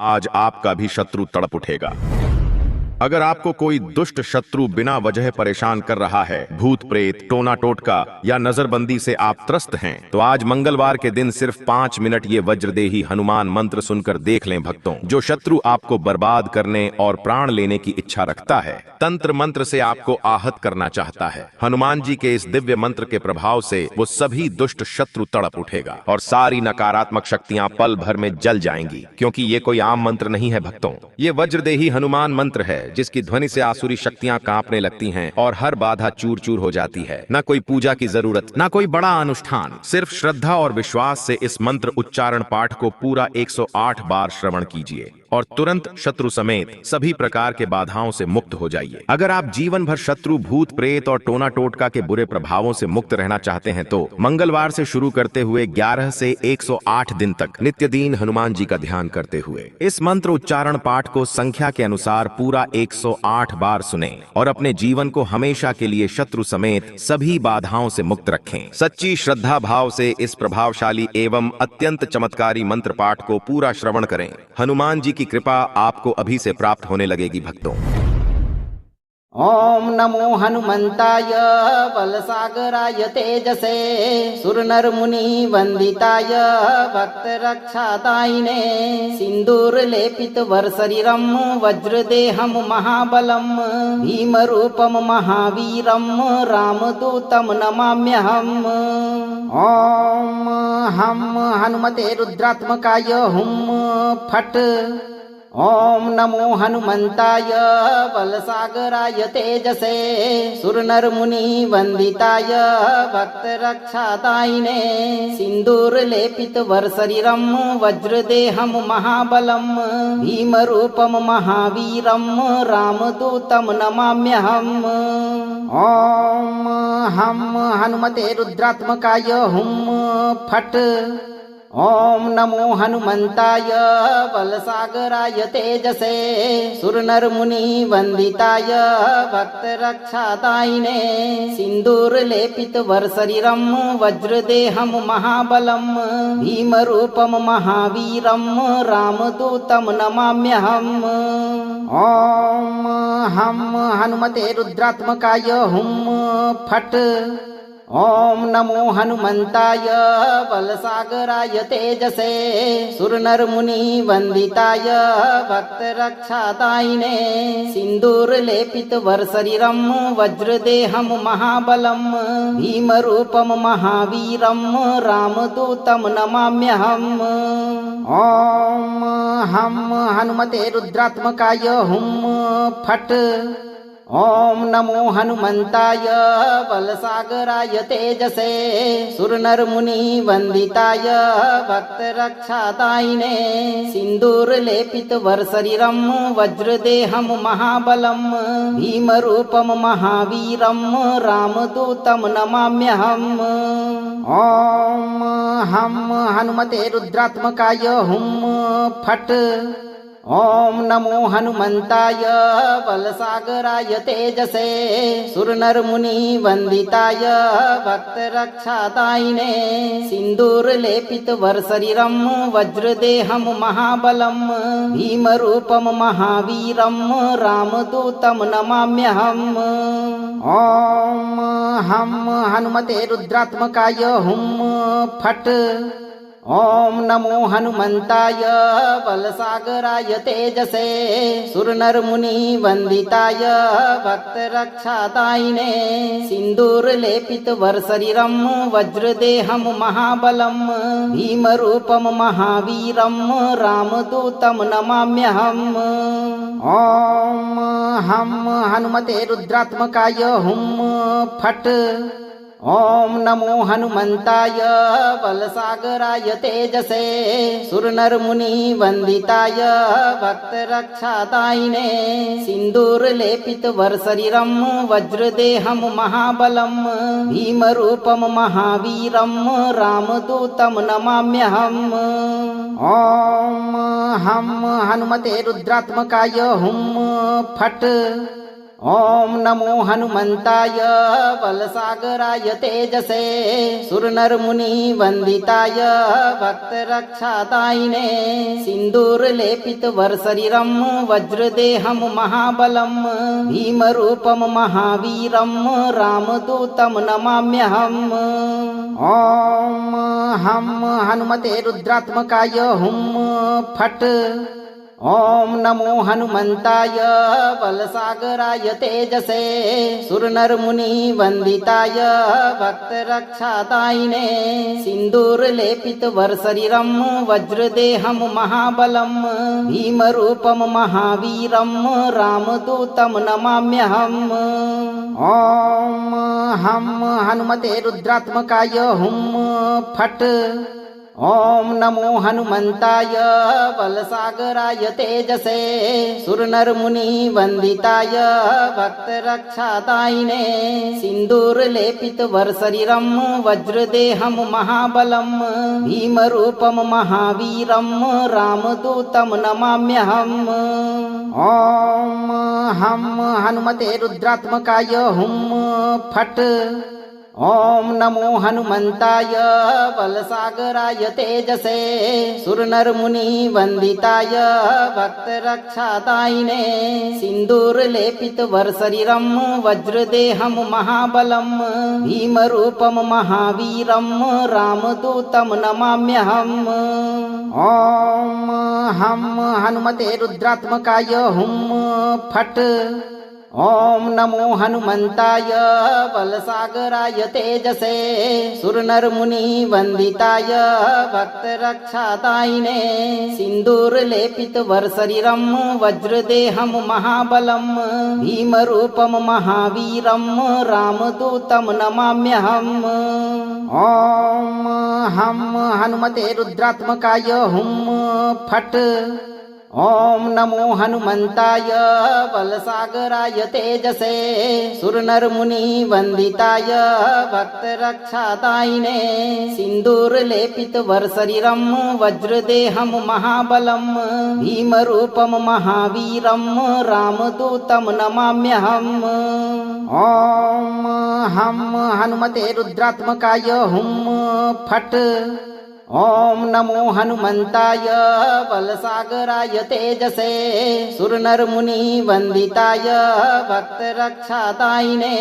आज आपका भी शत्रु तड़प उठेगा। अगर आपको कोई दुष्ट शत्रु बिना वजह परेशान कर रहा है, भूत प्रेत, टोना टोटका या नजरबंदी से आप त्रस्त हैं, तो आज मंगलवार के दिन सिर्फ 5 मिनट ये वज्रदेही हनुमान मंत्र सुनकर देख लें भक्तों। जो शत्रु आपको बर्बाद करने और प्राण लेने की इच्छा रखता है, तंत्र मंत्र से आपको आहत करना चाहता है, हनुमान जी के इस दिव्य मंत्र के प्रभाव से वो सभी दुष्ट शत्रु तड़प उठेगा और सारी नकारात्मक शक्तियां पल भर में जल जाएंगी। क्योंकि ये कोई आम मंत्र नहीं है भक्तों, ये वज्रदेही हनुमान मंत्र है जिसकी ध्वनि से आसुरी शक्तियां कांपने लगती हैं और हर बाधा चूर चूर हो जाती है। न कोई पूजा की जरूरत, न कोई बड़ा अनुष्ठान, सिर्फ श्रद्धा और विश्वास से इस मंत्र उच्चारण पाठ को पूरा 108 बार श्रवण कीजिए और तुरंत शत्रु समेत सभी प्रकार के बाधाओं से मुक्त हो जाइए। अगर आप जीवन भर शत्रु, भूत प्रेत और टोना टोटका के बुरे प्रभावों से मुक्त रहना चाहते हैं तो मंगलवार से शुरू करते हुए 11 से 108 दिन तक नित्य दिन हनुमान जी का ध्यान करते हुए इस मंत्र उच्चारण पाठ को संख्या के अनुसार पूरा 108 बार सुने और अपने जीवन को हमेशा के लिए शत्रु समेत सभी बाधाओं से मुक्त रखें। सच्ची श्रद्धा भाव से इस प्रभावशाली एवं अत्यंत चमत्कारी मंत्र पाठ को पूरा श्रवण करें। हनुमान जी की कृपा आपको अभी से प्राप्त होने लगेगी भक्तों। ओम नमो हनुमंताय बलसागराय तेजसे सुरनर मुनि वंदिताय भक्त रक्षातायिने सिंदूर लेपित वर शरीरम वज्रदेहम महाबलम भीम रूपम महावीरम रामदूतम नमाम्यहम्। ओम हम हनुमते रुद्रात्मकाय हुम फट। ओम नमो हनुमंताय बलसागराय तेजसे सुरनर मुनि वंदिताय भक्त रक्षातायिने सिंदूर लेपित वर शरीरम वज्रदेहम महाबलम भीम रूपम महावीरम रामदूतम नमाम्यहम्। ओम हम हनुमते रुद्रात्मकाय हुम फट। ओम नमो हनुमंताय बलसागराय तेजसे सुरनर मुनि वंदिताय भक्त रक्षातायिने सिंदूर लेपित वर शरीरम वज्रदेहम महाबलम भीम रूपम महावीरम रामदूतम नमाम्यहम्। ओम हम हनुमते रुद्रात्मकाय हुम फट। ओम नमो हनुमंताय बलसागराय तेजसे सुरनर मुनि वंदिताय भक्त रक्षातायिने सिंदूर लेपित वर शरीरम वज्रदेहम महाबलम भीम रूपम महावीरम रामदूतम नमाम्यहम्। ओम हम हनुमते रुद्रात्मकाय हुम फट। ओम नमो हनुमंताय बलसागराय तेजसे सुरनर मुनि वंदिताय भक्त रक्षातायिने सिंदूर लेपित वर शरीरम वज्रदेहम महाबलम भीम रूपम महावीरम रामदूतम नमाम्यहम्। ओम हम हनुमते रुद्रात्मकाय हुम फट। ओम नमो हनुमंताय बलसागराय तेजसे सुरनर मुनि वंदिताय भक्त रक्षातायिने सिंदूर लेपित वर शरीरम वज्रदेहम महाबलम भीम रूपम महावीरम रामदूतम नमाम्यहम्। ओम हम हनुमते रुद्रात्मकाय हुम फट। ओम नमो हनुमंताय बलसागराय तेजसे सुरनर मुनि वंदिताय भक्त रक्षातायिने सिंदूर लेपित वर शरीरम वज्रदेहम महाबलम भीम रूपम महावीरम रामदूतम नमाम्यहम्। ओम हम हनुमते रुद्रात्मकाय हुम फट। ओम नमो हनुमंताय बलसागराय तेजसे सुरनर मुनि वंदिताय भक्त रक्षातायिने सिंदूर लेपित वर शरीरम वज्रदेहम महाबलम भीम रूपम महावीरम रामदूतम नमाम्यहम्। ओम हम हनुमते रुद्रात्मकाय हुम फट। ॐ नमो हनुमन्ताय बलसागराय तेजसे सुरनरमुनिवन्दिताय भक्तरक्षादायिने सिन्दूरलेपितवरशरीरं वज्रदेहं महाबलं भीमरूपं महावीरं रामदूतं नमाम्यहम् ॐ हं हनुमते रुद्रात्मकाय हुं फट् ॐ नमो हनुमन्ताय बलसागराय तेजसे सुरनरमुनिवन्दिताय भक्तरक्षादायिने सिन्दूरलेपितवरशरीरं वज्रदेहं महाबलं भीमरूपं महावीरं रामदूतं नमाम्यहम् ॐ हं हनुमते रुद्रात्मकाय हुं फट् ॐ नमो हनुमन्ताय बलसागराय तेजसे सुरनरमुनिवन्दिताय भक्तरक्षादायिने सिन्दूरलेपितवरशरीरं वज्रदेहं महाबलं भीमरूपं महावीरं रामदूतं नमाम्यहम् ॐ हं हनुमते रुद्रात्मकाय हुं फट् ॐ नमो हनुमन्ताय बलसागराय तेजसे सुरनरमुनिवन्दिताय भक्तरक्षादायिने सिन्दूरलेपितवरशरीरं वज्रदेहं महाबलं भीमरूपं महावीरं रामदूतं नमाम्यहम् ॐ हं हनुमते रुद्रात्मकाय हुं फट् ॐ नमो हनुमन्ताय बलसागराय तेजसे सुरनरमुनिवन्दिताय भक्तरक्षादायिने सिन्दूरलेपितवरशरीरं वज्रदेहं महाबलं भीमरूपं महावीरं रामदूतं नमाम्यहम् ॐ हं हनुमते रुद्रात्मकाय हुं फट् ॐ नमो हनुमन्ताय बलसागराय तेजसे सुरनरमुनिवन्दिताय भक्तरक्षादायिने सिन्दूरलेपितवरशरीरं वज्रदेहं महाबलं भीमरूपं महावीरं रामदूतं नमाम्यहम् ॐ हं हनुमते रुद्रात्मकाय हुं फट् ॐ नमो हनुमन्ताय बलसागराय तेजसे सुरनरमुनिवन्दिताय भक्तरक्षादायिने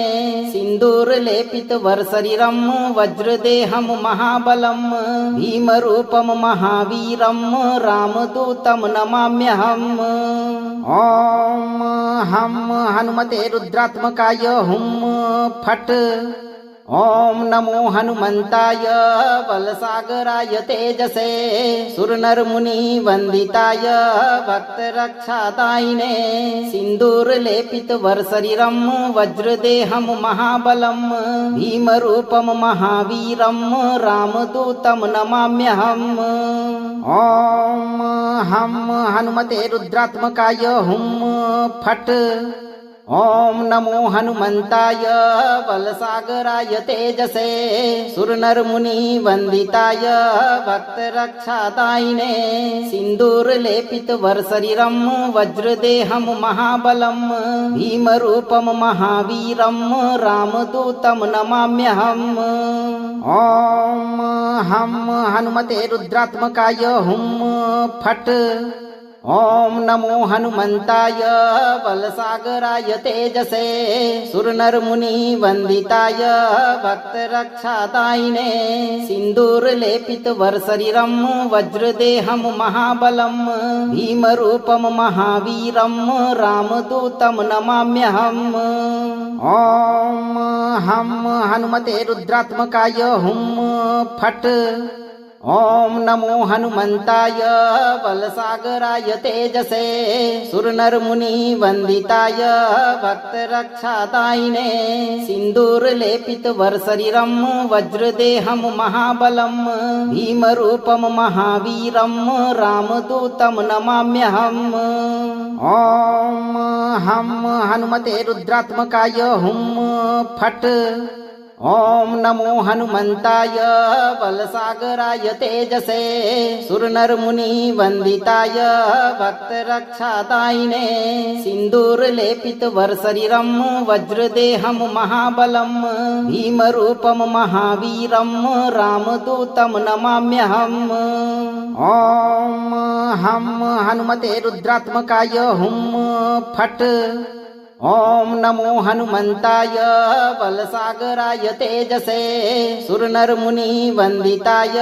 सिन्दूरलेपितवरशरीरं वज्रदेहं महाबलं भीमरूपं महावीरं रामदूतं नमाम्यहम् ॐ हं हनुमते रुद्रात्मकाय हुं फट् ॐ नमो हनुमन्ताय बलसागराय तेजसे सुरनरमुनिवन्दिताय भक्तरक्षादायिने सिन्दूरलेपितवरशरीरं वज्रदेहं महाबलं भीमरूपं महावीरं रामदूतं नमाम्यहम् ॐ हं हनुमते रुद्रात्मकाय हुं फट् ॐ नमो हनुमन्ताय बलसागराय तेजसे सुरनरमुनिवन्दिताय भक्तरक्षादायिने सिन्दूरलेपितवरशरीरं वज्रदेहं महाबलं भीमरूपं महावीरं रामदूतं नमाम्यहम् ॐ हं हनुमते रुद्रात्मकाय हुं फट् ॐ नमो हनुमन्ताय बलसागराय तेजसे सुरनरमुनिवन्दिताय भक्तरक्षादायिने सिन्दूरलेपितवरशरीरं वज्रदेहं महाबलं भीमरूपं महावीरं रामदूतं नमाम्यहम् ॐ हं हनुमते रुद्रात्मकाय हुं फट् ॐ नमो हनुमन्ताय बलसागराय तेजसे सुरनरमुनिवन्दिताय भक्तरक्षादायिने सिन्दूरलेपितवरशरीरं वज्रदेहं महाबलं भीमरूपं महावीरं रामदूतं नमाम्यहम् ॐ हं हनुमते रुद्रात्मकाय हुं फट् ॐ नमो हनुमन्ताय बलसागराय तेजसे सुरनरमुनिवन्दिताय भक्तरक्षादायिने सिन्दूरलेपितवरशरीरं वज्रदेहं महाबलं भीमरूपं महावीरं रामदूतं नमाम्यहम् ॐ हं हनुमते रुद्रात्मकाय हुं फट् ॐ नमो हनुमन्ताय बलसागराय तेजसे सुरनरमुनिवन्दिताय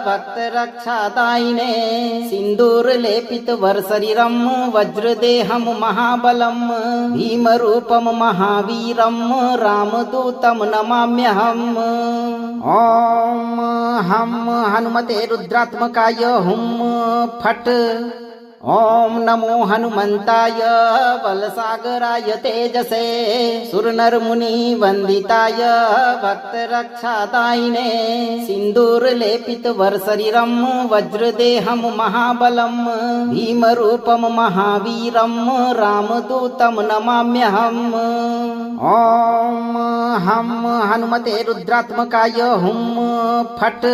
भक्तरक्षादायिने सिन्दूरलेपितवरशरीरं वज्रदेहं महाबलं भीमरूपं महावीरं रामदूतं नमाम्यहम् ॐ हं हनुमते रुद्रात्मकाय हुं फट् ॐ नमो हनुमन्ताय बलसागराय तेजसे सुरनरमुनिवन्दिताय भक्तरक्षादायिने सिन्दूरलेपितवरशरीरं वज्रदेहं महाबलं भीमरूपं महावीरं रामदूतं नमाम्यहम् ॐ हं हनुमते रुद्रात्मकाय हुं फट्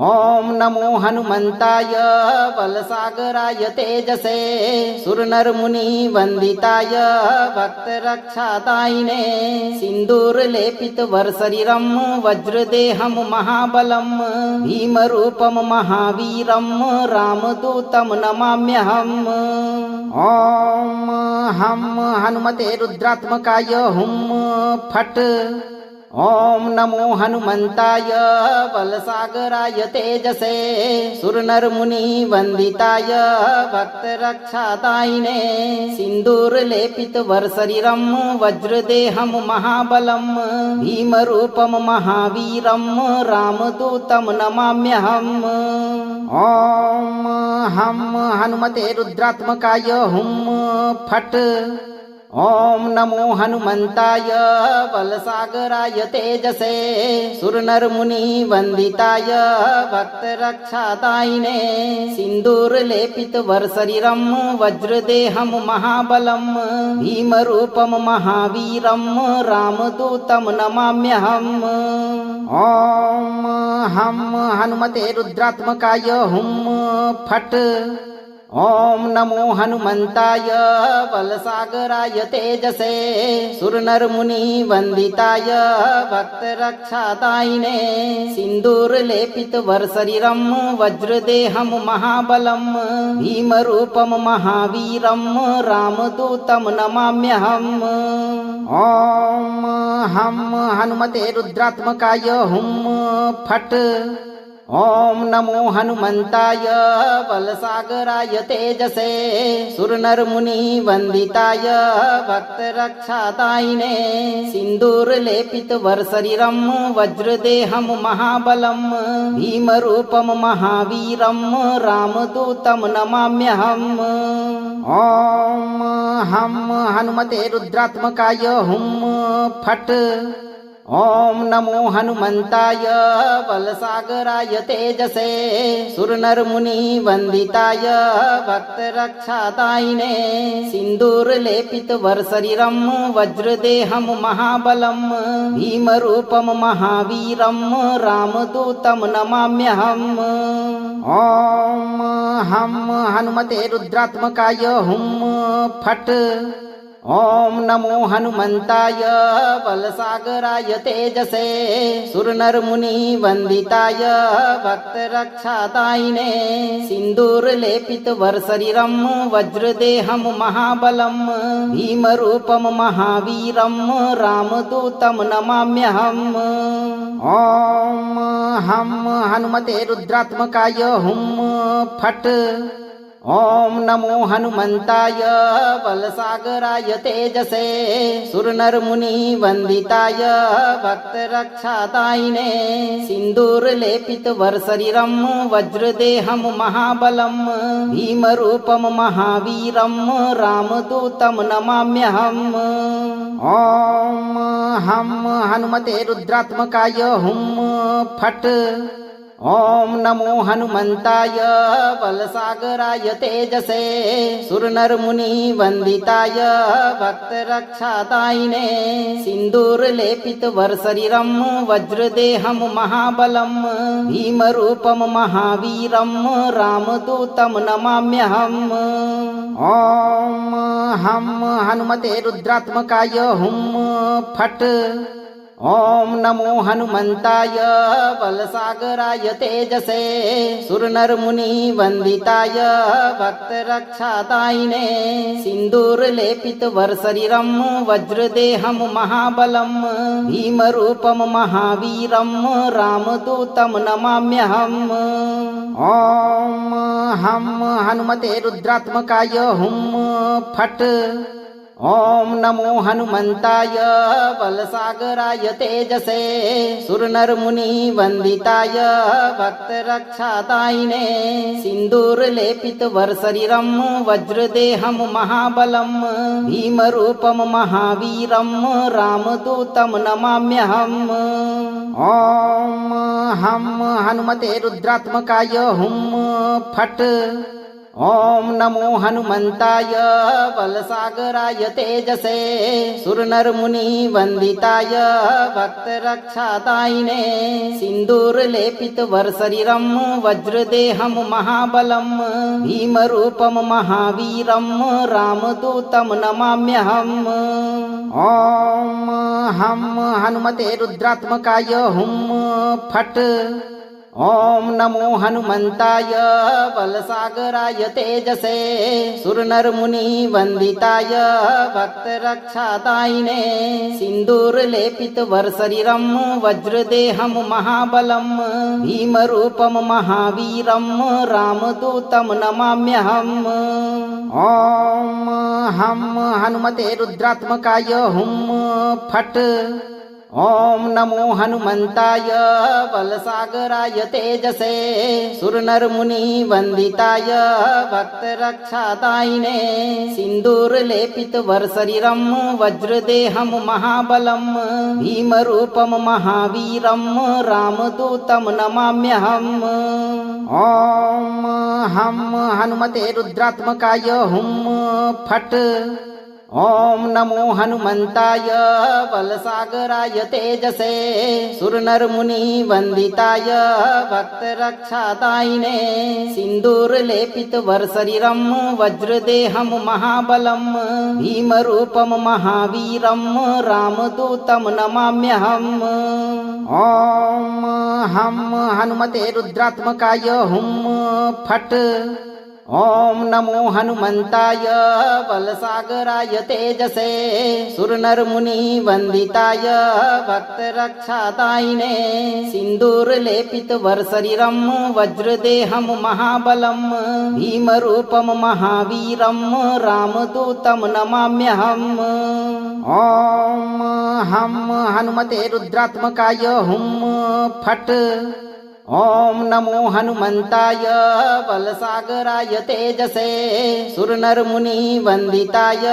ॐ नमो हनुमन्ताय बलसागराय तेजसे सुरनरमुनिवन्दिताय भक्तरक्षादायिने सिन्दूरलेपितवरशरीरं वज्रदेहं महाबलं भीमरूपं महावीरं रामदूतं नमाम्यहम् ॐ हं हनुमते रुद्रात्मकाय हुं फट् ॐ नमो हनुमन्ताय बलसागराय तेजसे सुरनरमुनिवन्दिताय भक्तरक्षादायिने सिन्दूरलेपितवरशरीरं वज्रदेहं महाबलं भीमरूपं महावीरं रामदूतं नमाम्यहम् ॐ हं हनुमते रुद्रात्मकाय हुं फट् ॐ नमो हनुमन्ताय बलसागराय तेजसे सुरनरमुनिवन्दिताय भक्तरक्षादायिने सिन्दूरलेपितवरशरीरं वज्रदेहं महाबलं भीमरूपं महावीरं रामदूतं नमाम्यहम् ॐ हं हनुमते रुद्रात्मकाय हुं फट् ॐ नमो हनुमन्ताय बलसागराय तेजसे सुरनरमुनिवन्दिताय भक्तरक्षादायिने सिन्दूरलेपितवरशरीरं वज्रदेहं महाबलं भीमरूपं महावीरं रामदूतं नमाम्यहम् ॐ हं हनुमते रुद्रात्मकाय हुं फट् ॐ नमो हनुमन्ताय बलसागराय तेजसे सुरनरमुनिवन्दिताय भक्तरक्षादायिने सिन्दूरलेपितवरशरीरं वज्रदेहं महाबलं भीमरूपं महावीरं रामदूतं नमाम्यहम् ॐ हं हनुमते रुद्रात्मकाय हुं फट् ॐ नमो हनुमन्ताय बलसागराय तेजसे सुरनरमुनिवन्दिताय भक्तरक्षादायिने सिन्दूरलेपितवरशरीरं वज्रदेहं महाबलं भीमरूपं महावीरं रामदूतं नमाम्यहम् ॐ हं हनुमते रुद्रात्मकाय हुं फट् ॐ नमो हनुमन्ताय बलसागराय तेजसे सुरनरमुनिवन्दिताय भक्तरक्षादायिने सिन्दूरलेपितवरशरीरं वज्रदेहं महाबलं भीमरूपं महावीरं रामदूतं नमाम्यहम् ॐ हं हनुमते रुद्रात्मकाय हुं फट् ॐ नमो हनुमन्ताय बलसागराय तेजसे सुरनरमुनिवन्दिताय भक्तरक्षादायिने सिन्दूरलेपितवरशरीरं वज्रदेहं महाबलं भीमरूपं महावीरं रामदूतं नमाम्यहम् ॐ हं हनुमते रुद्रात्मकाय हुं फट् ॐ नमो हनुमन्ताय बलसागराय तेजसे सुरनरमुनिवन्दिताय भक्तरक्षादायिने सिन्दूरलेपितवरशरीरं वज्रदेहं महाबलं भीमरूपं महावीरं रामदूतं नमाम्यहम् ॐ हं हनुमते रुद्रात्मकाय हुं फट् ॐ नमो हनुमन्ताय बलसागराय तेजसे सुरनरमुनिवन्दिताय भक्तरक्षादायिने सिन्दूरलेपितवरशरीरं वज्रदेहं महाबलं भीमरूपं महावीरं रामदूतं नमाम्यहम् ॐ हं हनुमते रुद्रात्मकाय हुं फट् ॐ नमो हनुमन्ताय बलसागराय तेजसे सुरनरमुनिवन्दिताय भक्तरक्षादायिने सिन्दूरलेपितवरशरीरं वज्रदेहं महाबलं भीमरूपं महावीरं रामदूतं नमाम्यहम् ॐ हं हनुमते रुद्रात्मकाय हुं फट् ॐ नमो हनुमन्ताय बलसागराय तेजसे सुरनरमुनिवन्दिताय भक्तरक्षादायिने सिन्दूरलेपितवरशरीरं वज्रदेहं महाबलं भीमरूपं महावीरं रामदूतं नमाम्यहम् ॐ हं हनुमते रुद्रात्मकाय हुं फट् ॐ नमो हनुमन्ताय बलसागराय तेजसे सुरनरमुनिवन्दिताय भक्तरक्षादायिने सिन्दूरलेपितवरशरीरं वज्रदेहं महाबलं भीमरूपं महावीरं रामदूतं नमाम्यहम् ॐ हं हनुमते रुद्रात्मकाय हुं फट् ॐ नमो हनुमन्ताय बलसागराय तेजसे सुरनरमुनिवन्दिताय भक्तरक्षादायिने सिन्दूरलेपितवरशरीरं वज्रदेहं महाबलं भीमरूपं महावीरं रामदूतं नमाम्यहम् ॐ हं हनुमते रुद्रात्मकाय हुं फट् ॐ नमो हनुमन्ताय बलसागराय तेजसे सुरनरमुनिवन्दिताय भक्तरक्षादायिने सिन्दूरलेपितवरशरीरं वज्रदेहं महाबलं भीमरूपं महावीरं रामदूतं नमाम्यहम् ॐ हं हनुमते रुद्रात्मकाय हुं फट् ॐ नमो हनुमन्ताय बलसागराय तेजसे सुरनरमुनिवन्दिताय भक्तरक्षादायिने सिन्दूरलेपितवरशरीरं वज्रदेहं महाबलं भीमरूपं महावीरं रामदूतं नमाम्यहम् ॐ हं हनुमते रुद्रात्मकाय हुं फट् ॐ नमो हनुमन्ताय बलसागराय तेजसे सुरनरमुनिवन्दिताय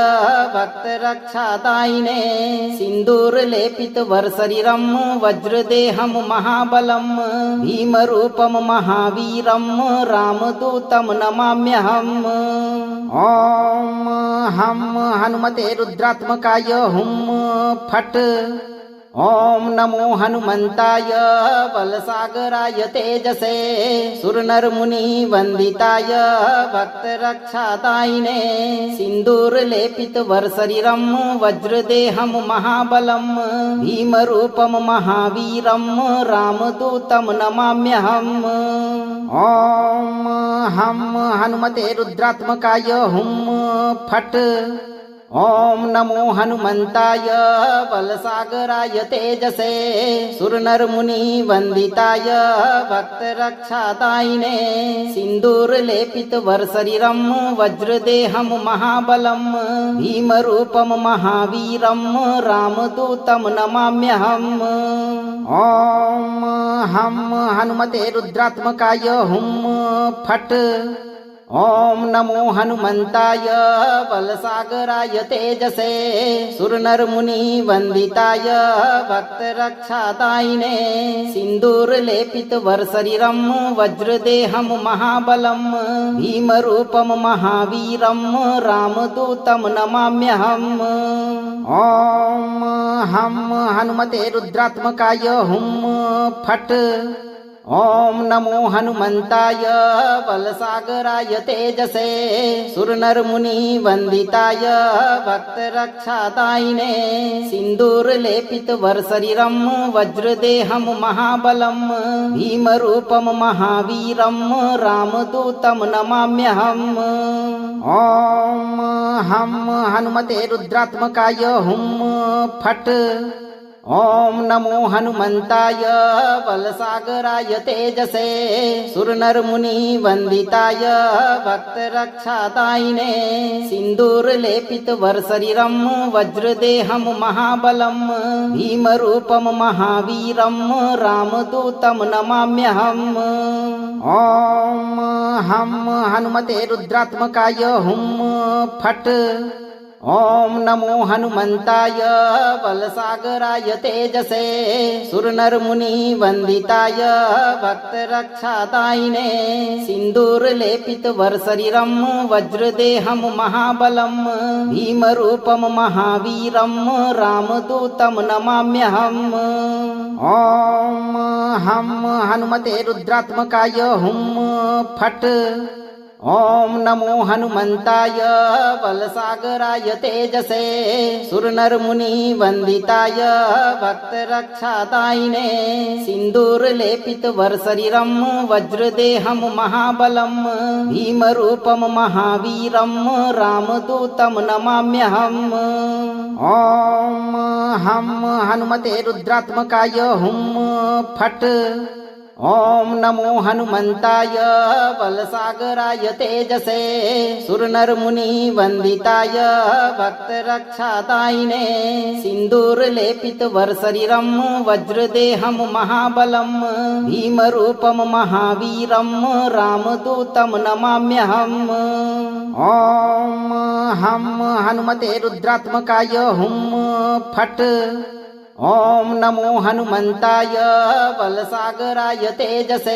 भक्तरक्षादायिने सिन्दूरलेपितवरशरीरं वज्रदेहं महाबलं भीमरूपं महावीरं रामदूतं नमाम्यहम् ॐ हं हनुमते रुद्रात्मकाय हुं फट् ॐ नमो हनुमन्ताय बलसागराय तेजसे सुरनरमुनिवन्दिताय भक्तरक्षादायिने सिन्दूरलेपितवरशरीरं वज्रदेहं महाबलं भीमरूपं महावीरं रामदूतं नमाम्यहम् ॐ हं हनुमते रुद्रात्मकाय हुं फट् ॐ नमो हनुमन्ताय बलसागराय तेजसे सुरनरमुनिवन्दिताय भक्तरक्षादायिने सिन्दूरलेपितवरशरीरं वज्रदेहं महाबलं भीमरूपं महावीरं रामदूतं नमाम्यहम् ॐ हं हनुमते रुद्रात्मकाय हुं फट् ॐ नमो हनुमन्ताय बलसागराय तेजसे सुरनरमुनिवन्दिताय भक्तरक्षादायिने सिन्दूरलेपितवरशरीरं वज्रदेहं महाबलं भीमरूपं महावीरं रामदूतं नमाम्यहम् ॐ हं हनुमते रुद्रात्मकाय हुं फट् ॐ नमो हनुमन्ताय बलसागराय तेजसे सुरनरमुनिवन्दिताय भक्तरक्षादायिने सिन्दूरलेपितवरशरीरं वज्रदेहं महाबलं भीमरूपं महावीरं रामदूतं नमाम्यहम् ॐ हं हनुमते रुद्रात्मकाय हुं फट् ॐ नमो हनुमन्ताय बलसागराय तेजसे सुरनरमुनिवन्दिताय भक्तरक्षादायिने सिन्दूरलेपितवरशरीरं वज्रदेहं महाबलं भीमरूपं महावीरं रामदूतं नमाम्यहम् ॐ हं हनुमते रुद्रात्मकाय हुं फट् ॐ नमो हनुमन्ताय बलसागराय तेजसे सुरनरमुनिवन्दिताय भक्तरक्षादायिने सिन्दूरलेपितवरशरीरं वज्रदेहं महाबलं भीमरूपं महावीरं रामदूतं नमाम्यहम् ॐ हं हनुमते रुद्रात्मकाय हुं फट् ॐ नमो हनुमन्ताय बलसागराय तेजसे सुरनरमुनिवन्दिताय भक्तरक्षादायिने सिन्दूरलेपितवरशरीरं वज्रदेहं महाबलं भीमरूपं महावीरं रामदूतं नमाम्यहम् ॐ हं हनुमते रुद्रात्मकाय हुं फट् ॐ नमो हनुमन्ताय बलसागराय तेजसे सुरनरमुनिवन्दिताय भक्तरक्षादायिने सिन्दूरलेपितवरशरीरं वज्रदेहं महाबलं भीमरूपं महावीरं रामदूतं नमाम्यहम् ॐ हं हनुमते रुद्रात्मकाय हुं फट् ॐ नमो हनुमन्ताय बलसागराय तेजसे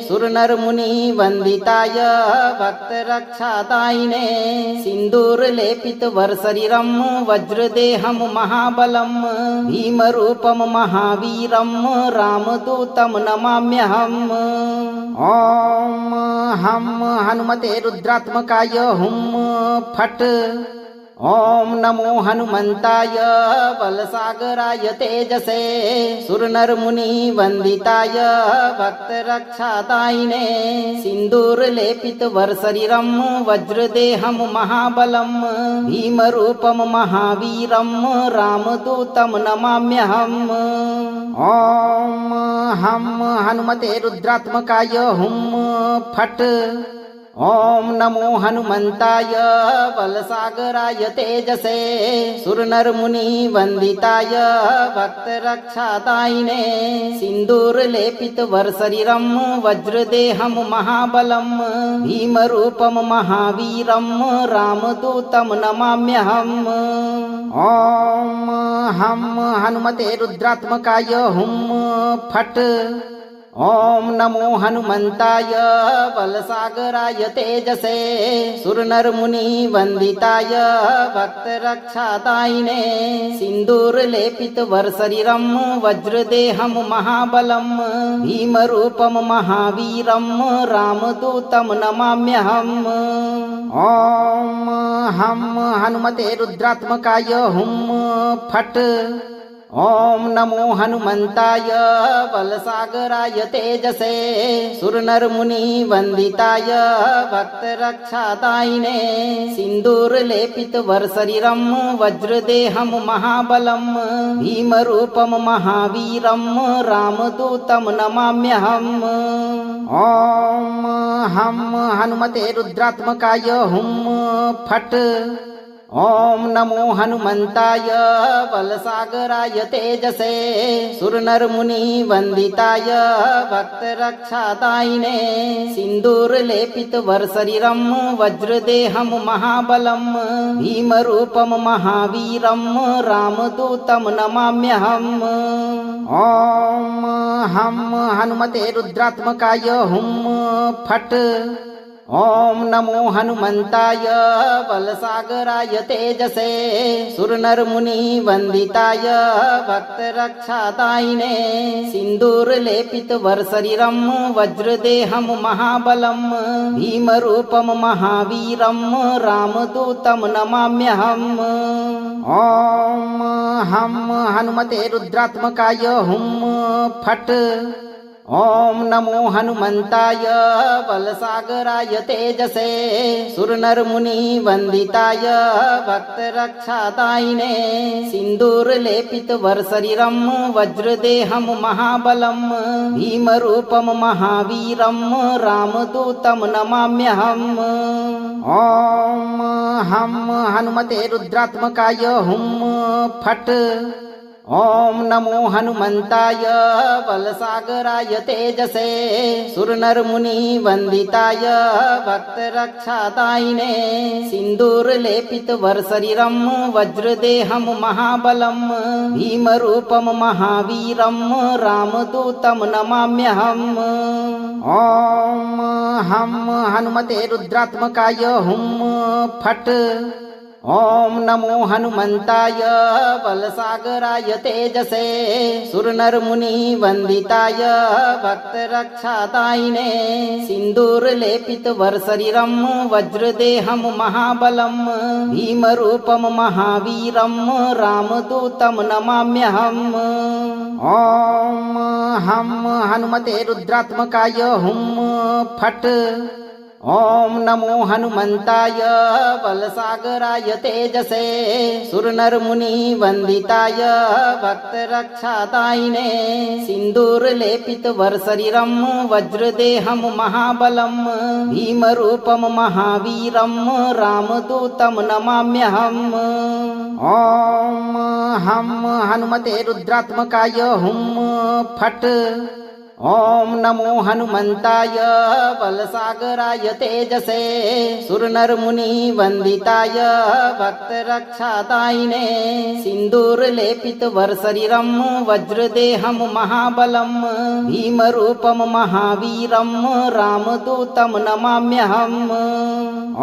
सुरनरमुनिवन्दिताय भक्तरक्षादायिने सिन्दूरलेपितवरशरीरं वज्रदेहं महाबलं भीमरूपं महावीरं रामदूतं नमाम्यहम् ॐ हं हनुमते रुद्रात्मकाय हुं फट् ॐ नमो हनुमन्ताय बलसागराय तेजसे सुरनरमुनिवन्दिताय भक्तरक्षादायिने सिन्दूरलेपितवरशरीरं वज्रदेहं महाबलं भीमरूपं महावीरं रामदूतं नमाम्यहम् ॐ हं हनुमते रुद्रात्मकाय हुं फट् ॐ नमो हनुमन्ताय बलसागराय तेजसे सुरनरमुनिवन्दिताय भक्तरक्षादायिने सिन्दूरलेपितवरशरीरं वज्रदेहं महाबलं भीमरूपं महावीरं रामदूतं नमाम्यहम् ॐ हं हनुमते रुद्रात्मकाय हुं फट् ॐ नमो हनुमन्ताय बलसागराय तेजसे सुरनरमुनिवन्दिताय भक्तरक्षादायिने सिन्दूरलेपितवरशरीरं वज्रदेहं महाबलं भीमरूपं महावीरं रामदूतं नमाम्यहम् ॐ हं हनुमते रुद्रात्मकाय हुं फट् ॐ नमो हनुमन्ताय बलसागराय तेजसे सुरनरमुनिवन्दिताय भक्तरक्षादायिने सिन्दूरलेपितवरशरीरं वज्रदेहं महाबलं भीमरूपं महावीरं रामदूतं नमाम्यहम् ॐ हं हनुमते रुद्रात्मकाय हुं फट् ॐ नमो हनुमन्ताय बलसागराय तेजसे सुरनरमुनि वन्दिताय भक्तरक्षादायिने सिन्दूरलेपित वरशरीरं वज्रदेहं महाबलं भीमरूपं महावीरं रामदूतं नमाम्यहम् ॐ हं हनुमते रुद्रात्मकाय हुं फट् ॐ नमो हनुमन्ताय बलसागराय तेजसे सुरनरमुनि वन्दिताय भक्तरक्षादायिने सिन्दूरलेपित वरशरीरं वज्रदेहं महाबलं भीमरूपं महावीरं रामदूतं नमाम्यहम् ॐ हं हनुमते रुद्रात्मकाय हुं फट् ॐ नमो हनुमन्ताय बलसागराय तेजसे सुरनरमुनि वन्दिताय भक्तरक्षादायिने सिन्दूरलेपित वरशरीरं वज्रदेहं महाबलं भीमरूपं महावीरं रामदूतं नमाम्यहम् ॐ हं हनुमते रुद्रात्मकाय हुं फट् ॐ नमो हनुमन्ताय बलसागराय तेजसे सुरनरमुनि वन्दिताय भक्तरक्षादायिने सिन्दूरलेपित वरशरीरं वज्रदेहं महाबलं भीमरूपं महावीरं रामदूतं नमाम्यहम् ॐ हं हनुमते रुद्रात्मकाय हुं फट् ॐ नमो हनुमन्ताय बलसागराय तेजसे सुरनरमुनि वन्दिताय भक्तरक्षादायिने सिन्दूरलेपित वरशरीरं वज्रदेहं महाबलं भीमरूपं महावीरं रामदूतं नमाम्यहम् ॐ हं हनुमते रुद्रात्मकाय हुं फट् ॐ नमो हनुमन्ताय बलसागराय तेजसे सुरनरमुनि वन्दिताय भक्तरक्षादायिने सिन्दूरलेपित वरशरीरं वज्रदेहं महाबलं भीमरूपं महावीरं रामदूतं नमाम्यहम् ॐ हं हनुमते रुद्रात्मकाय हुं फट् ॐ नमो हनुमन्ताय बलसागराय तेजसे सुरनरमुनि वन्दिताय भक्तरक्षादायिने सिन्दूरलेपित वरशरीरं वज्रदेहं महाबलं भीमरूपं महावीरं रामदूतं नमाम्यहम्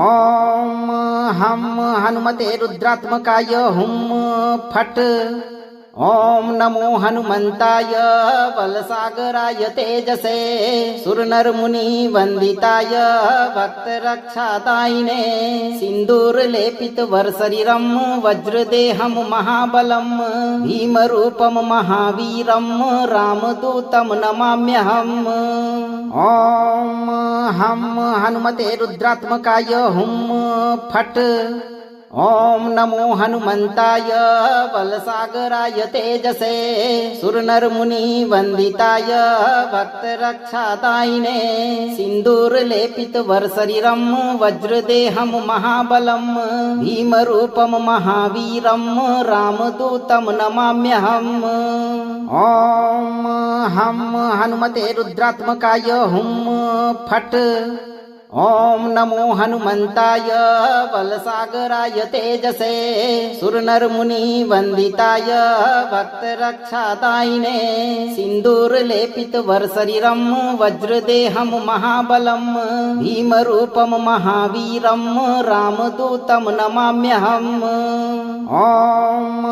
ॐ हं हनुमते रुद्रात्मकाय हुं फट् ॐ नमो हनुमन्ताय बलसागराय तेजसे सुरनरमुनि वन्दिताय भक्तरक्षादायिने सिन्दूरलेपित वरशरीरं वज्रदेहं महाबलं भीमरूपं महावीरं रामदूतं नमाम्यहम् ॐ हं हनुमते रुद्रात्मकाय हुं फट् ॐ नमो हनुमन्ताय बलसागराय तेजसे सुरनरमुनि वन्दिताय भक्तरक्षादायिने सिन्दूरलेपित वरशरीरं वज्रदेहं महाबलं भीमरूपं महावीरं रामदूतं नमाम्यहम् ॐ हं हनुमते रुद्रात्मकाय हुं फट् ॐ नमो हनुमन्ताय बलसागराय तेजसे सुरनरमुनि वन्दिताय भक्तरक्षादायिने सिन्दूरलेपित वरशरीरं वज्रदेहं महाबलं भीमरूपं महावीरं रामदूतं नमाम्यहम् ॐ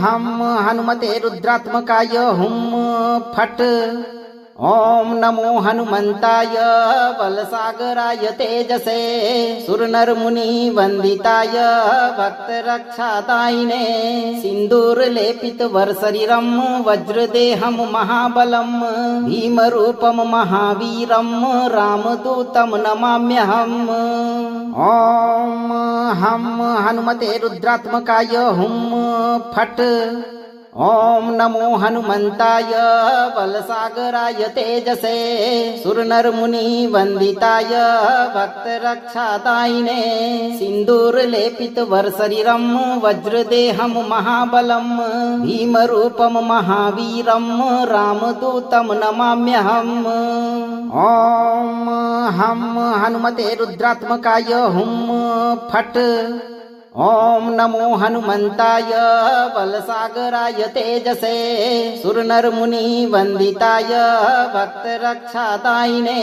हं हनुमते रुद्रात्मकाय हुं फट् ॐ नमो हनुमन्ताय बलसागराय तेजसे सुरनरमुनि वन्दिताय भक्तरक्षादायिने सिन्दूरलेपित वरशरीरं वज्रदेहं महाबलं भीमरूपं महावीरं रामदूतं नमाम्यहम् ॐ हं हनुमते रुद्रात्मकाय हुं फट् ॐ नमो हनुमन्ताय बलसागराय तेजसे सुरनरमुनि वन्दिताय भक्तरक्षादायिने सिन्दूरलेपित वरशरीरं वज्रदेहं महाबलं भीमरूपं महावीरं रामदूतं नमाम्यहम् ॐ हं हनुमते रुद्रात्मकाय हुं फट् ॐ नमो हनुमन्ताय बलसागराय तेजसे सुरनरमुनि वन्दिताय भक्तरक्षादायिने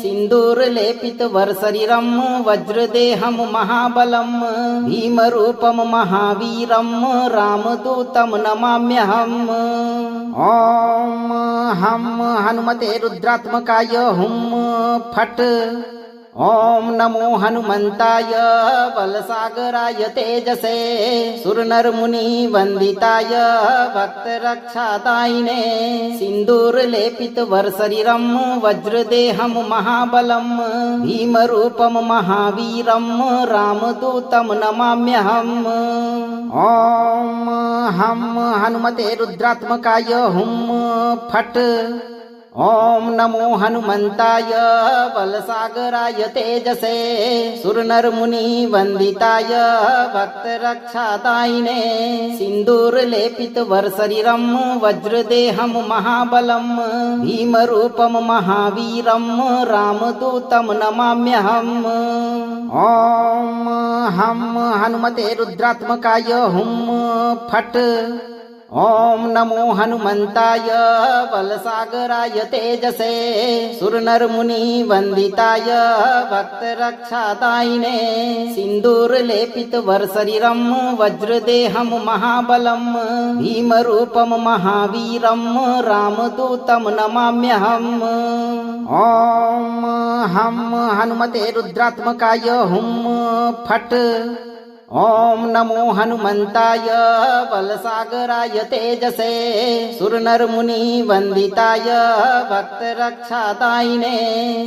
सिन्दूरलेपित वरशरीरं वज्रदेहं महाबलं भीमरूपं महावीरं रामदूतं नमाम्यहम् ॐ हं हनुमते रुद्रात्मकाय हुं फट् ॐ नमो हनुमन्ताय बलसागराय तेजसे सुरनरमुनि वन्दिताय भक्तरक्षादायिने सिन्दूरलेपित वरशरीरं वज्रदेहं महाबलं भीमरूपं महावीरं रामदूतं नमाम्यहम् ॐ हं हनुमते रुद्रात्मकाय हुं फट् ॐ नमो हनुमन्ताय बलसागराय तेजसे सुरनरमुनि वन्दिताय भक्तरक्षादायिने सिन्दूरलेपित वरशरीरं वज्रदेहं महाबलं भीमरूपं महावीरं रामदूतं नमाम्यहम् ॐ हं हनुमते रुद्रात्मकाय हुं फट् ॐ नमो हनुमन्ताय बलसागराय तेजसे सुरनरमुनि वन्दिताय भक्तरक्षादायिने सिन्दूरलेपित वरशरीरं वज्रदेहं महाबलं भीमरूपं महावीरं रामदूतं नमाम्यहम् ॐ हं हनुमते रुद्रात्मकाय हुं फट् ॐ नमो हनुमन्ताय बलसागराय तेजसे सुरनरमुनि वन्दिताय भक्तरक्षादायिने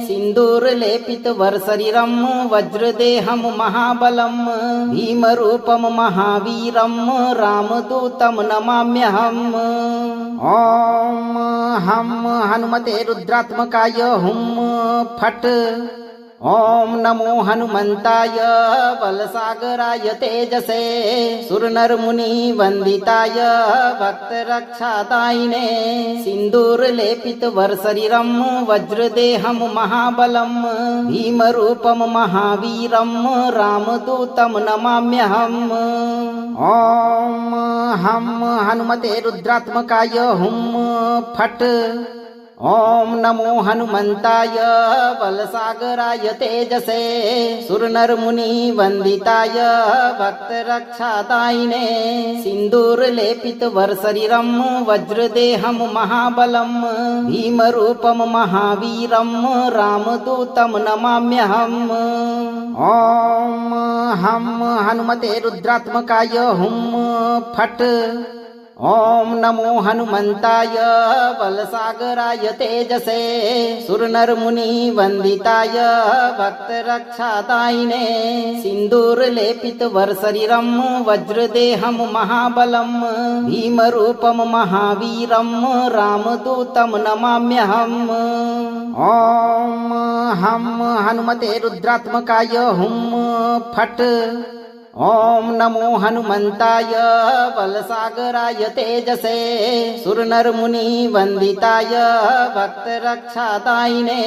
सिन्दूरलेपित वरशरीरं वज्रदेहं महाबलं भीमरूपं महावीरं रामदूतं नमाम्यहम् ॐ हं हनुमते रुद्रात्मकाय हुं फट् ॐ नमो हनुमन्ताय बलसागराय तेजसे सुरनरमुनि वन्दिताय भक्तरक्षादायिने सिन्दूरलेपित वरशरीरं वज्रदेहं महाबलं भीमरूपं महावीरं रामदूतं नमाम्यहम् ॐ हं हनुमते रुद्रात्मकाय हुं फट् ॐ नमो हनुमन्ताय बलसागराय तेजसे सुरनरमुनि वन्दिताय भक्तरक्षादायिने सिन्दूरलेपित वरशरीरं वज्रदेहं महाबलं भीमरूपं महावीरं रामदूतं नमाम्यहम् ॐ हं हनुमते रुद्रात्मकाय हुं फट् ॐ नमो हनुमन्ताय बलसागराय तेजसे सुरनरमुनि वन्दिताय भक्तरक्षादायिने सिन्दूरलेपित वरशरीरं वज्रदेहं महाबलं भीमरूपं महावीरं रामदूतं नमाम्यहम् ॐ हं हनुमते रुद्रात्मकाय हुं फट् ॐ नमो हनुमन्ताय बलसागराय तेजसे सुरनरमुनि वन्दिताय भक्तरक्षादायिने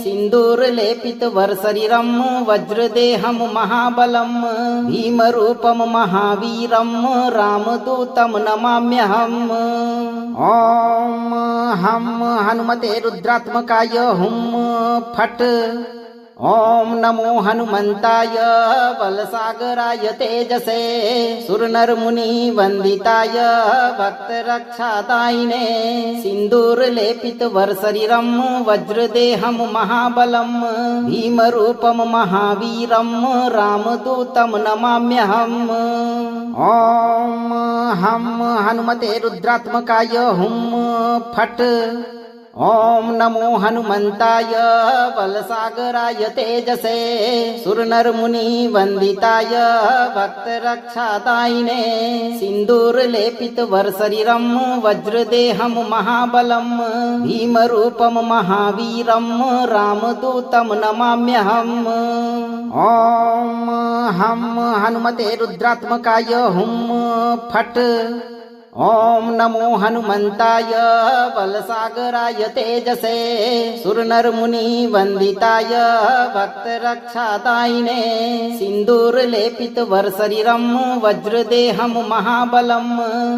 सिन्दूरलेपित वरशरीरं वज्रदेहं महाबलं भीमरूपं महावीरं रामदूतं नमाम्यहम् ॐ हं हनुमते रुद्रात्मकाय हुं फट् ॐ नमो हनुमन्ताय बलसागराय तेजसे सुरनरमुनि वन्दिताय भक्तरक्षादायिने सिन्दूरलेपित वरशरीरं वज्रदेहं महाबलं भीमरूपं महावीरं रामदूतं नमाम्यहम् ॐ हं हनुमते रुद्रात्मकाय हुं फट् ॐ नमो हनुमन्ताय बलसागराय तेजसे सुरनरमुनि वन्दिताय भक्तरक्षादायिने सिन्दूरलेपित वरशरीरं वज्रदेहं महाबलं भीमरूपं महावीरं रामदूतं नमाम्यहम् ॐ हं हनुमते रुद्रात्मकाय हुं फट् ॐ नमो हनुमन्ताय बलसागराय तेजसे सुरनरमुनि वन्दिताय भक्तरक्षादायिने सिन्दूरलेपित वरशरीरं वज्रदेहं महाबलं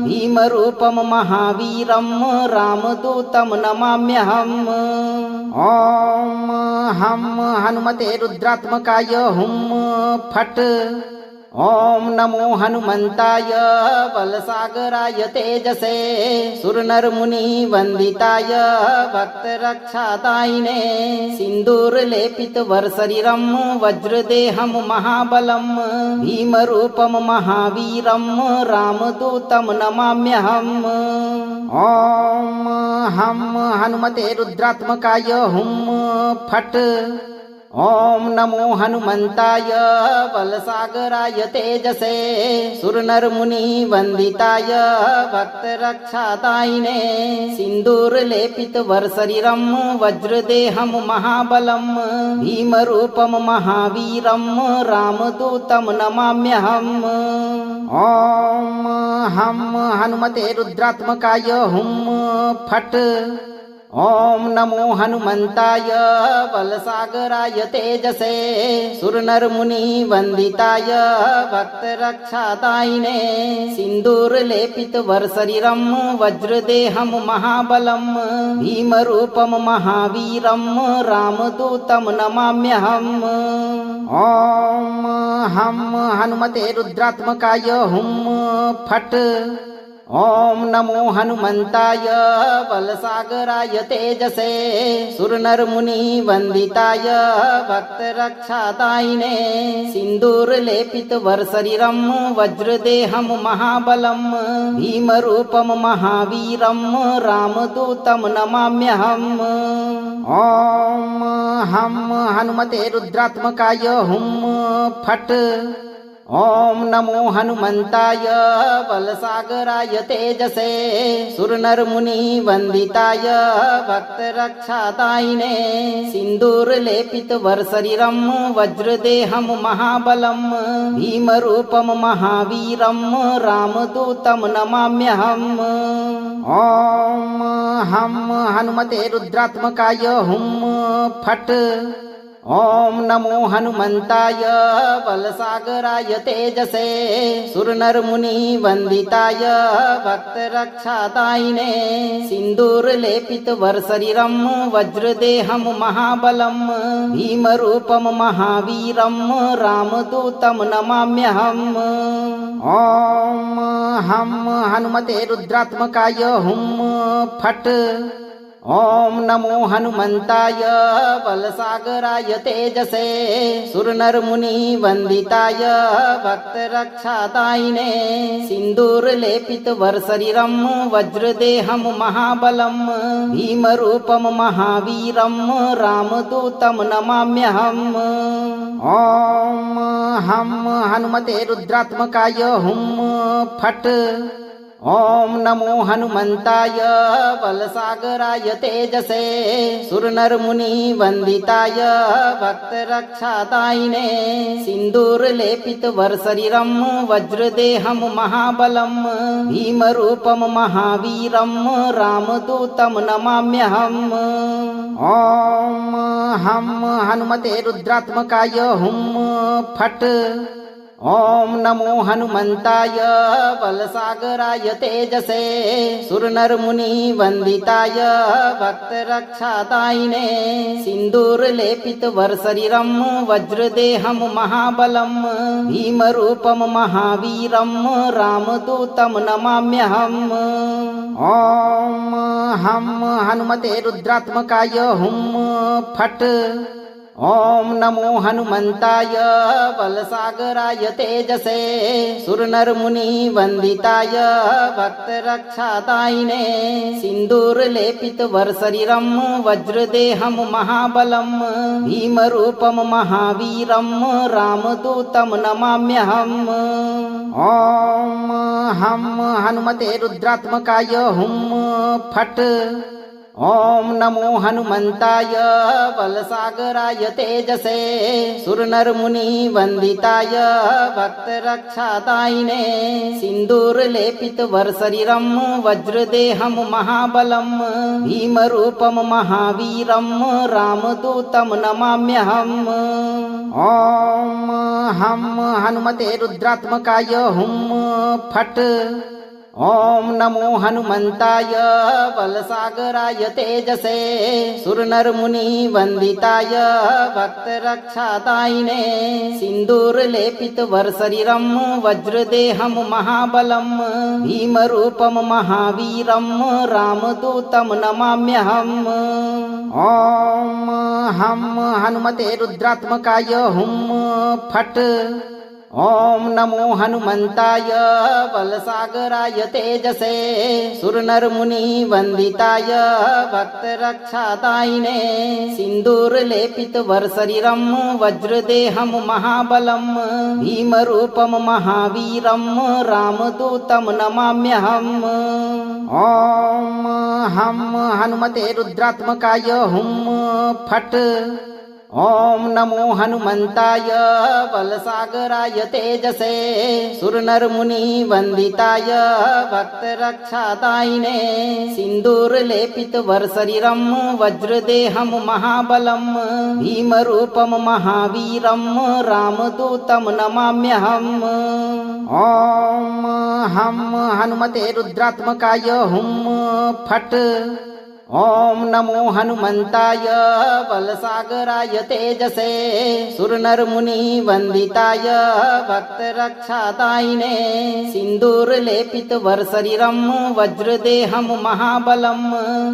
भीमरूपं महावीरं रामदूतं नमाम्यहम् ॐ हं हनुमते रुद्रात्मकाय हुं फट् ॐ नमो हनुमन्ताय बलसागराय तेजसे सुरनरमुनि वन्दिताय भक्तरक्षादायिने सिन्दूरलेपित वरशरीरं वज्रदेहं महाबलं भीमरूपं महावीरं रामदूतं नमाम्यहम् ॐ हं हनुमते रुद्रात्मकाय हुं फट् ॐ नमो हनुमन्ताय बलसागराय तेजसे सुरनरमुनि वन्दिताय भक्तरक्षादायिने सिन्दूरलेपित वरशरीरं वज्रदेहं महाबलं भीमरूपं महावीरं रामदूतं नमाम्यहम् ॐ हं हनुमते रुद्रात्मकाय हुं फट् ॐ नमो हनुमन्ताय बलसागराय तेजसे सुरनरमुनि वन्दिताय भक्तरक्षादायिने सिन्दूरलेपित वरशरीरं वज्रदेहं महाबलं भीमरूपं महावीरं रामदूतं नमाम्यहम् ॐ हं हनुमते रुद्रात्मकाय हुं फट् ॐ नमो हनुमन्ताय बलसागराय तेजसे सुरनरमुनि वन्दिताय भक्तरक्षादायिने सिन्दूरलेपित वरशरीरं वज्रदेहं महाबलं भीमरूपं महावीरं रामदूतं नमाम्यहम् ॐ हं हनुमते रुद्रात्मकाय हुं फट् ॐ नमो हनुमन्ताय बलसागराय तेजसे सुरनरमुनि वन्दिताय भक्तरक्षादायिने सिन्दूरलेपित वरशरीरं वज्रदेहं महाबलं भीमरूपं महावीरं रामदूतं नमाम्यहम् ॐ हं हनुमते रुद्रात्मकाय हुं फट् ॐ नमो हनुमन्ताय बलसागराय तेजसे सुरनरमुनि वन्दिताय भक्तरक्षादायिने सिन्दूरलेपित वरशरीरं वज्रदेहं महाबलं भीमरूपं महावीरं रामदूतं नमाम्यहम् ॐ हं हनुमते रुद्रात्मकाय हुं फट् ॐ नमो हनुमन्ताय बलसागराय तेजसे सुरनरमुनि वन्दिताय भक्तरक्षादायिने सिन्दूरलेपित वरशरीरं वज्रदेहं महाबलं भीमरूपं महावीरं रामदूतं नमाम्यहम् ॐ हं हनुमते रुद्रात्मकाय हुं फट् ॐ नमो हनुमन्ताय बलसागराय तेजसे सुरनरमुनि वन्दिताय भक्तरक्षादायिने सिन्दूरलेपित वरशरीरं वज्रदेहं महाबलं भीमरूपं महावीरं रामदूतं नमाम्यहम् ॐ हं हनुमते रुद्रात्मकाय हुं फट् ॐ नमो हनुमन्ताय बलसागराय तेजसे सुरनरमुनि वन्दिताय भक्तरक्षादायिने सिन्दूरलेपित वरशरीरं वज्रदेहं महाबलं भीमरूपं महावीरं रामदूतं नमाम्यहम् ॐ हं हनुमते रुद्रात्मकाय हुं फट् ॐ नमो हनुमन्ताय बलसागराय तेजसे सुरनरमुनि वन्दिताय भक्तरक्षादायिने सिन्दूरलेपित वरशरीरं वज्रदेहं महाबलं भीमरूपं महावीरं रामदूतं नमाम्यहम् ॐ हं हनुमते रुद्रात्मकाय हुं फट् ॐ नमो हनुमन्ताय बलसागराय तेजसे सुरनरमुनि वन्दिताय भक्तरक्षादायिने सिन्दूरलेपित वरशरीरं वज्रदेहं महाबलं भीमरूपं महावीरं रामदूतं नमाम्यहम् ॐ हं हनुमते रुद्रात्मकाय हुं फट् ॐ नमो हनुमन्ताय बलसागराय तेजसे सुरनरमुनि वन्दिताय भक्तरक्षादायिने सिन्दूरलेपित वरशरीरं वज्रदेहं महाबलं भीमरूपं महावीरं रामदूतं नमाम्यहम् ॐ हं हनुमते रुद्रात्मकाय हुं फट् ॐ नमो हनुमन्ताय बलसागराय तेजसे सुरनरमुनि वन्दिताय भक्तरक्षादायिने सिन्दूरलेपित वरशरीरं वज्रदेहं महाबलं भीमरूपं महावीरं रामदूतं नमाम्यहम् ॐ हं हनुमते रुद्रात्मकाय हुं फट् ॐ नमो हनुमन्ताय बलसागराय तेजसे सुरनरमुनि वन्दिताय भक्तरक्षादायिने सिन्दूरलेपित वरशरीरं वज्रदेहं महाबलं भीमरूपं महावीरं रामदूतं नमाम्यहम् ॐ हं हनुमते रुद्रात्मकाय हुं फट् ॐ नमो हनुमन्ताय बलसागराय तेजसे सुरनरमुनि वन्दिताय भक्तरक्षादायिने सिन्दूरलेपित वरशरीरं वज्रदेहं महाबलं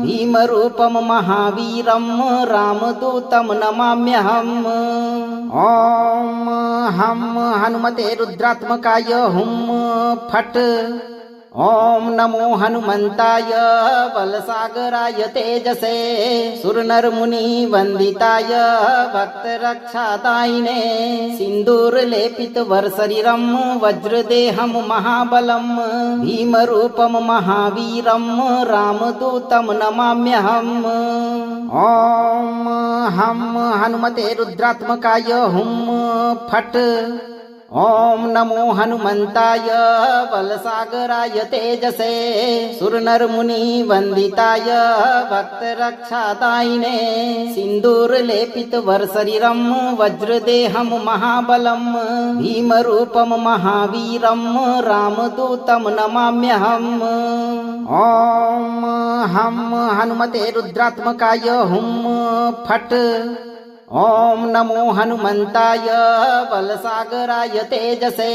भीमरूपं महावीरं रामदूतं नमाम्यहम् ॐ हं हनुमते रुद्रात्मकाय हुं फट् ॐ नमो हनुमन्ताय बलसागराय तेजसे सुरनरमुनि वन्दिताय भक्तरक्षादायिने सिन्दूरलेपित वरशरीरं वज्रदेहं महाबलं भीमरूपं महावीरं रामदूतं नमाम्यहम् ॐ हं हनुमते रुद्रात्मकाय हुं फट् ॐ नमो हनुमन्ताय बलसागराय तेजसे सुरनरमुनि वन्दिताय भक्तरक्षादायिने सिन्दूरलेपित वरशरीरं वज्रदेहं महाबलं भीमरूपं महावीरं रामदूतं नमाम्यहम् ॐ हं हनुमते रुद्रात्मकाय हुं फट् ॐ नमो हनुमन्ताय बलसागराय तेजसे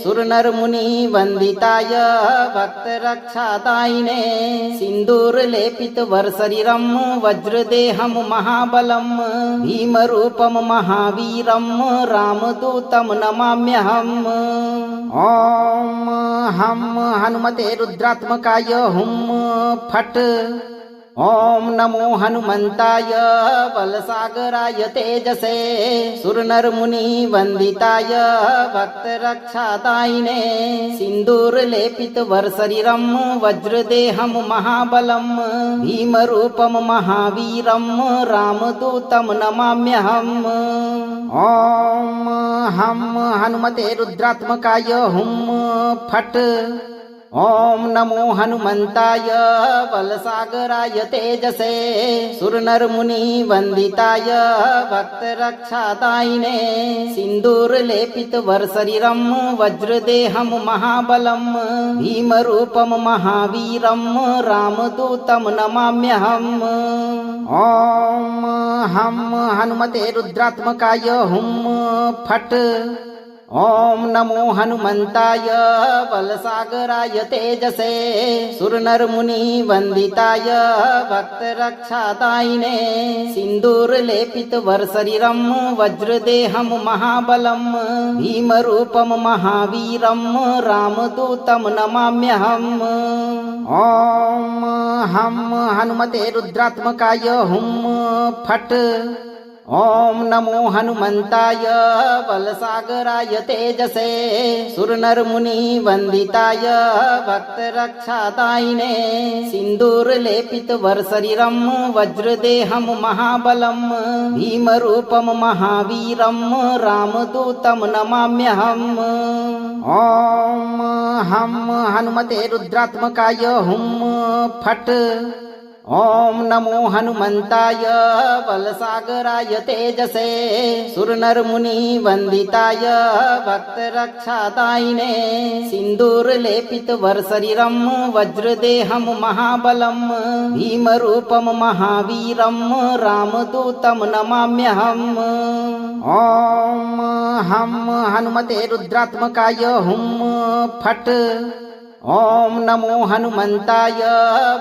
सुरनरमुनि वन्दिताय भक्तरक्षादायिने सिन्दूरलेपित वरशरीरं वज्रदेहं महाबलं भीमरूपं महावीरं रामदूतं नमाम्यहम् ॐ हं हनुमते रुद्रात्मकाय हुं फट् ॐ नमो हनुमन्ताय बलसागराय तेजसे सुरनरमुनि वन्दिताय भक्तरक्षादायिने सिन्दूरलेपित वरशरीरं वज्रदेहं महाबलं भीमरूपं महावीरं रामदूतं नमाम्यहम् ॐ हं हनुमते रुद्रात्मकाय हुं फट् ॐ नमो हनुमन्ताय बलसागराय तेजसे सुरनरमुनि वन्दिताय भक्तरक्षादायिने सिन्दूरलेपित वरशरीरं वज्रदेहं महाबलं भीमरूपं महावीरं रामदूतं नमाम्यहम् ॐ हं हनुमते रुद्रात्मकाय हुं फट् ॐ नमो हनुमन्ताय बलसागराय तेजसे सुरनरमुनिवन्दिताय भक्तरक्षादायिने सिन्दूरलेपितवरशरीरं वज्रदेहं महाबलं भीमरूपं महावीरं रामदूतं नमाम्यहम् ॐ हं हनुमते रुद्रात्मकाय हुं फट् ॐ नमो हनुमन्ताय बलसागराय तेजसे सुरनरमुनिवन्दिताय भक्तरक्षादायिने सिन्दूरलेपितवरशरीरं वज्रदेहं महाबलं भीमरूपं महावीरं रामदूतं नमाम्यहम् ॐ हं हनुमते रुद्रात्मकाय हुं फट् ॐ नमो हनुमन्ताय बलसागराय तेजसे सुरनरमुनिवन्दिताय भक्तरक्षादायिने सिन्दूरलेपितवरशरीरं वज्रदेहं महाबलं भीमरूपं महावीरं रामदूतं नमाम्यहम् ॐ हं हनुमते रुद्रात्मकाय हुं फट् ॐ नमो हनुमन्ताय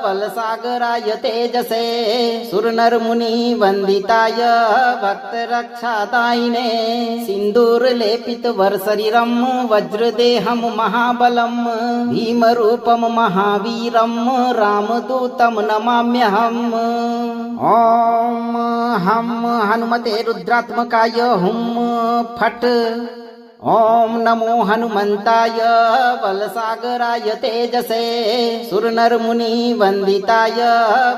बलसागराय तेजसे सुरनरमुनिवन्दिताय भक्तरक्षादायिने सिन्दूरलेपितवरशरीरं वज्रदेहं महाबलं भीमरूपं महावीरं रामदूतं नमाम्यहम् ॐ हं हनुमते रुद्रात्मकाय हुं फट् ॐ नमो हनुमन्ताय बलसागराय तेजसे सुरनरमुनिवन्दिताय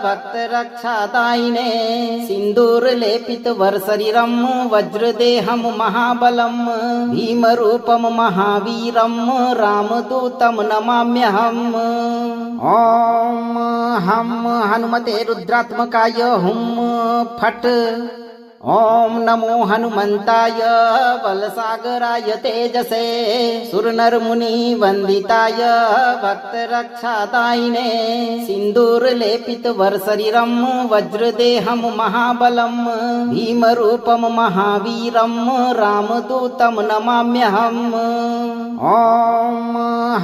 भक्तरक्षादायिने सिन्दूरलेपितवरशरीरं वज्रदेहं महाबलं भीमरूपं महावीरं रामदूतं नमाम्यहम् ॐ हं हनुमते रुद्रात्मकाय हुं फट् ॐ नमो हनुमन्ताय बलसागराय तेजसे सुरनरमुनिवन्दिताय भक्तरक्षादायिने सिन्दूरलेपितवरशरीरं वज्रदेहं महाबलं भीमरूपं महावीरं रामदूतं नमाम्यहम् ॐ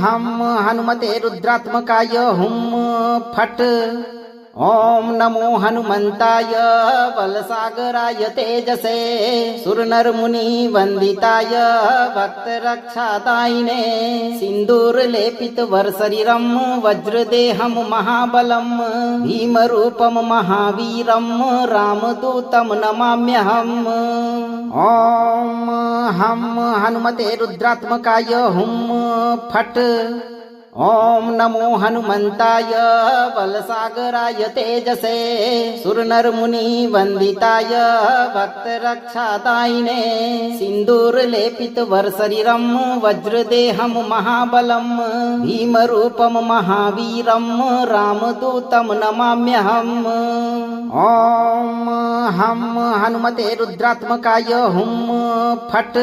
हं हनुमते रुद्रात्मकाय हुं फट् ॐ नमो हनुमन्ताय बलसागराय तेजसे सुरनरमुनिवन्दिताय भक्तरक्षादायिने सिन्दूरलेपितवरशरीरं वज्रदेहं महाबलं भीमरूपं महावीरं रामदूतं नमाम्यहम् ॐ हं हनुमते रुद्रात्मकाय हुं फट् ॐ नमो हनुमन्ताय बलसागराय तेजसे सुरनरमुनिवन्दिताय भक्तरक्षादायिने सिन्दूरलेपितवरशरीरं वज्रदेहं महाबलं भीमरूपं महावीरं रामदूतं नमाम्यहम् ॐ हं हनुमते रुद्रात्मकाय हुं फट्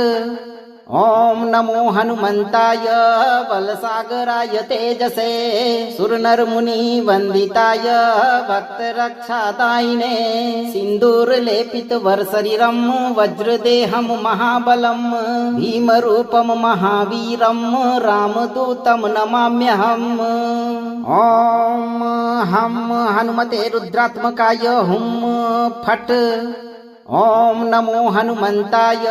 ॐ नमो हनुमन्ताय बलसागराय तेजसे सुरनरमुनिवन्दिताय भक्तरक्षादायिने सिन्दूरलेपितवरशरीरं वज्रदेहं महाबलं भीमरूपं महावीरं रामदूतं नमाम्यहम् ॐ हं हनुमते रुद्रात्मकाय हुं फट् ॐ नमो हनुमन्ताय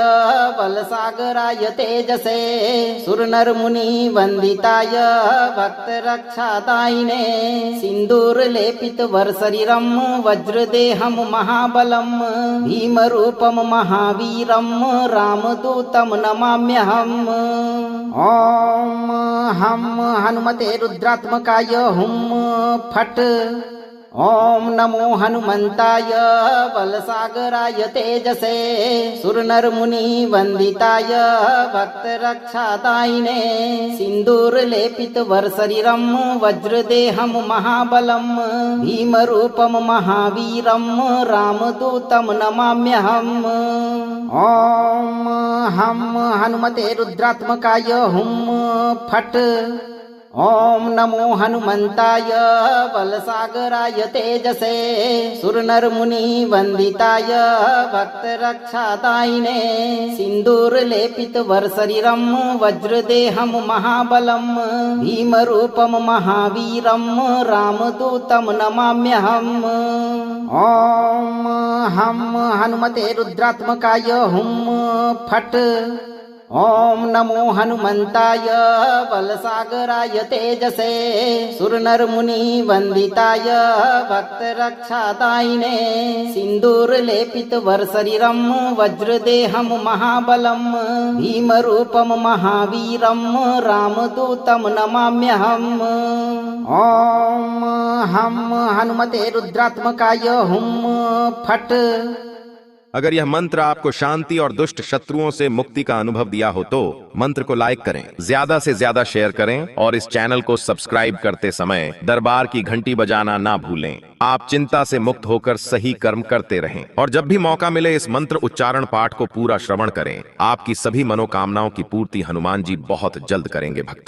बलसागराय तेजसे सुरनरमुनिवन्दिताय भक्तरक्षादायिने सिन्दूरलेपितवरशरीरं वज्रदेहं महाबलं भीमरूपं महावीरं रामदूतं नमाम्यहम् ॐ हं हनुमते रुद्रात्मकाय हुं फट् ॐ नमो हनुमन्ताय बलसागराय तेजसे सुरनरमुनिवन्दिताय भक्तरक्षादायिने सिन्दूरलेपितवरशरीरं वज्रदेहं महाबलं भीमरूपं महावीरं रामदूतं नमाम्यहम् ॐ हं हनुमते रुद्रात्मकाय हुं फट् ॐ नमो हनुमन्ताय बलसागराय तेजसे सुरनरमुनिवन्दिताय भक्तरक्षादायिने सिन्दूरलेपितवरशरीरं वज्रदेहं महाबलं भीमरूपं महावीरं रामदूतं नमाम्यहम् ॐ हं हनुमते रुद्रात्मकाय हुं फट् ॐ नमो हनुमन्ताय बलसागराय तेजसे सुरनरमुनिवन्दिताय भक्तरक्षादायिने सिन्दूरलेपितवरशरीरं वज्रदेहं महाबलं भीमरूपं महावीरं रामदूतं नमाम्यहम् ॐ हं हनुमते रुद्रात्मकाय हुं फट्। अगर यह मंत्र आपको शांति और दुष्ट शत्रुओं से मुक्ति का अनुभव दिया हो तो मंत्र को लाइक करें, ज्यादा से ज्यादा शेयर करें और इस चैनल को सब्सक्राइब करते समय दरबार की घंटी बजाना ना भूलें। आप चिंता से मुक्त होकर सही कर्म करते रहें और जब भी मौका मिले इस मंत्र उच्चारण पाठ को पूरा श्रवण करें। आपकी सभी मनोकामनाओं की पूर्ति हनुमान जी बहुत जल्द करेंगे भक्तों।